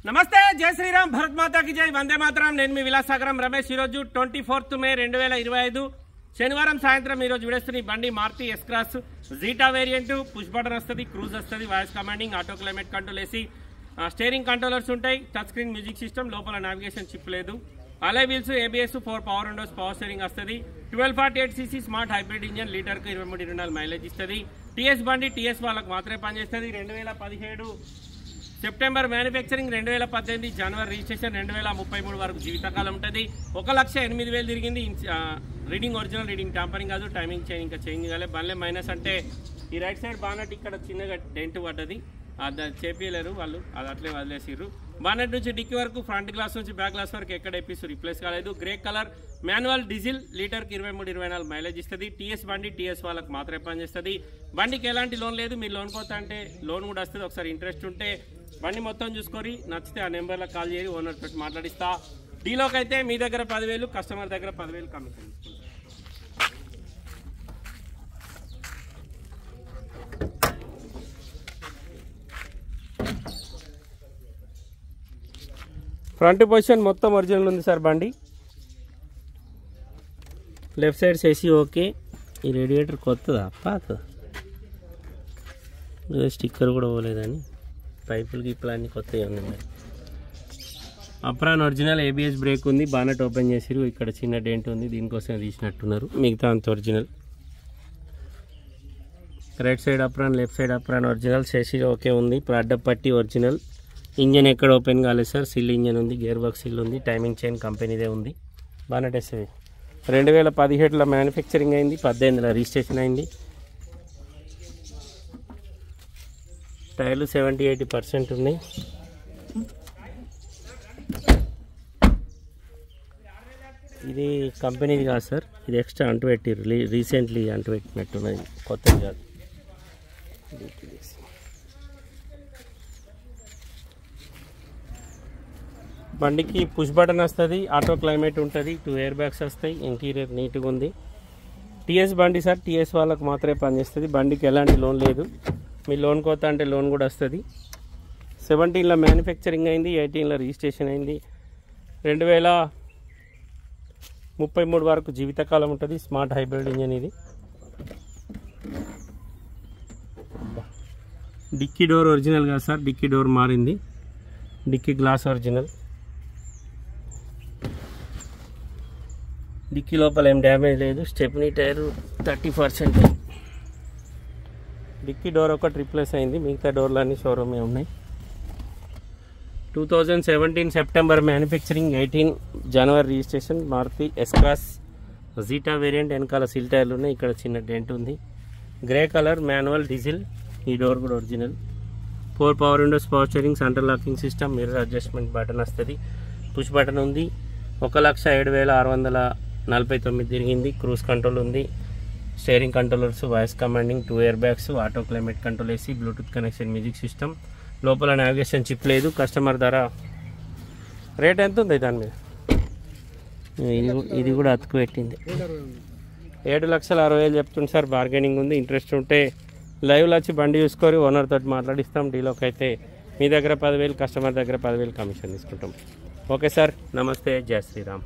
నమస్తే, జై శ్రీరామ్, భరత్ మాతాకి జై, వందే మాతరం. నేను మీ విలాసాగరం రమేష్. ఈరోజు 24 మే 2025 శనివారం సాయంత్రం ఈరోజు విడేస్తున్న బండి Maruti S cross zeta variant. Push button వస్తుంది, క్రూజ్ వస్తుంది, voice commanding, auto climate control, AC, steering controllers ఉంటాయి, టచ్ స్క్రీన్ మ్యూజిక్ సిస్టమ్, లోపల నావిగేషన్ చిప్ లేదు, alloy wheels, ABS, 4 power windows, power steering వస్తుంది. 1248 cc స్మార్ట్ హైబ్రిడ్ ఇంజన్, లీటర్కు 23-24 mileage ఇస్తుంది. TS బండి, TS వాళ్ళకు మాత్రమే పనిచేస్తుంది. 2017 సెప్టెంబర్ మ్యానుఫ్యాక్చరింగ్, 2018 జనవరి రిజిస్ట్రేషన్, 2033 వరకు జీవితకాలం ఉంటుంది. 1,08,000 తిరిగింది. రీడింగ్ ఒరిజినల్, రీడింగ్ టాంపరింగ్ కాదు. టైమింగ్ చేంజ్ ఇంకా చేంజ్ కాలేదు. బండ్లే మైనస్ అంటే ఈ రైట్ సైడ్ బానెట్ ఇక్కడ చిన్నగా డెంట్ పడ్డది, అది చేపియలేరు వాళ్ళు, అది అట్లే వదిలేసిర్రు. బానెట్ నుంచి డిక్కీ వరకు, ఫ్రంట్ గ్లాస్ నుంచి బ్యాక్ గ్లాస్ వరకు ఎక్కడ ఎప్పిస్ రిప్లేస్ కాలేదు. గ్రే కలర్ మాన్యువల్ డీజిల్, లీటర్కి 23-24 మైలేజ్ ఇస్తుంది. టీఎస్ బండి, టీఎస్ వాళ్ళకి మాత్రమే పనిచేస్తుంది. బండికి ఎలాంటి లోన్ లేదు. మీరు లోన్ కోత అంటే లోన్ కూడా వస్తుంది. ఒకసారి ఇంట్రెస్ట్ ఉంటే బండి మొత్తం చూసుకొని నచ్చితే ఆ నెంబర్లో కాల్ చేసి ఓనర్ పెట్టి మాట్లాడిస్తా. డీలోకి అయితే మీ దగ్గర 10,000, కస్టమర్ దగ్గర 10,000 కమిషన్ తీసుకుంటాం. ఫ్రంట్ పొజిషన్ మొత్తం ఒరిజినల్ ఉంది సార్ బండి. లెఫ్ట్ సైడ్ చేసి ఓకే. ఈ రేడియేటర్ కొత్తదా పాత, స్టిక్కర్ కూడా పోలేదని, పైపులు గిప్పులు అన్నీ కొత్తగా ఉంది. మరి అప్రాన్ ఒరిజినల్, ఏబిఎస్ బ్రేక్ ఉంది. బానెట్ ఓపెన్ చేసిరు, ఇక్కడ చిన్న డెంట్ ఉంది, దీనికోసం తీసినట్టున్నారు. మిగతా అంత original. Right side apron, left side apron original. చేసి ఓకే ఉంది. అడ్డపట్టి ఒరిజినల్. ఇంజన్ ఎక్కడ ఓపెన్ కాలేదు సార్, సిల్ ఇంజన్ ఉంది, గేర్ బాక్స్ సిల్ ఉంది, టైమింగ్ చైన్ కంపెనీదే ఉంది. బానెట్ ఎస్వి 2017లో మ్యానుఫ్యాక్చరింగ్ అయింది, 18లో రిజిస్ట్రేషన్ అయింది. టైర్లు 70-80% ఉన్నాయి. ఇది కంపెనీది కాదు సార్, ఇది ఎక్స్ట్రా అంటు పెట్టిర్రు, రీసెంట్లీ అంటు పెట్టినట్టున్నది, కొత్తది కాదు. బండికి పుష్ బటన్ వస్తుంది, ఆటో క్లైమేట్ ఉంటుంది, 2 ఎయిర్ బ్యాగ్స్ వస్తాయి, ఇంటీరియర్ నీట్గా ఉంది. టీఎస్ బండి సార్, టీఎస్ వాళ్ళకు మాత్రమే పనిచేస్తుంది. బండికి ఎలాంటి లోన్ లేదు. మీ లోన్ కోత అంటే లోన్ కూడా వస్తుంది. 17లో మ్యానుఫ్యాక్చరింగ్ అయింది, 18లో రిజిస్ట్రేషన్ అయింది. 2033 వరకు జీవితకాలం ఉంటుంది. స్మార్ట్ హైబ్రిడ్ ఇంజన్ ఇది. డిక్కీ డోర్ ఒరిజినల్ కాదు సార్, డిక్కీ డోర్ మారింది. Dickey glass original. డిక్కీ లోపల ఏం డ్యామేజ్ లేదు. Stepney tyre 30%. డిక్కీ డోర్ ఒకటి రిప్లేస్ అయింది, మిగతా డోర్లు అన్నీ షోరూమే ఉన్నాయి. 2017 సెప్టెంబర్ మ్యానుఫ్యాక్చరింగ్, 18 జనవరి registration. Maruti S cross zeta variant. వెనకాల సిల్ టైర్లు ఉన్నాయి, ఇక్కడ చిన్న డెంట్ ఉంది. Grey colour manual diesel. ఈ డోర్ కూడా original. 4 power windows, power steering, central locking system, mirror adjustment button వస్తుంది. పుష్ బటన్ ఉంది. 1,07,649 తిరిగింది. క్రూజ్ కంట్రోల్ ఉంది, steering controllers, voice commanding, 2 air bags, auto climate control, AC, Bluetooth connection, music system, లోపల navigation chip లేదు. Customer ధర rate ఎంత ఉంది దాని మీద? ఇది కూడా అతుకు పెట్టింది. 7,60,000 చెప్తుంది సార్. బార్గెనింగ్ ఉంది. ఇంట్రెస్ట్ ఉంటే లైవ్లో వచ్చి బండి చూసుకొని ఓనర్ తోటి మాట్లాడిస్తాం. డీలోకి అయితే మీ దగ్గర 10,000, కస్టమర్ దగ్గర 10,000 కమిషన్ తీసుకుంటాం. ఓకే సార్, నమస్తే, జై శ్రీరామ్.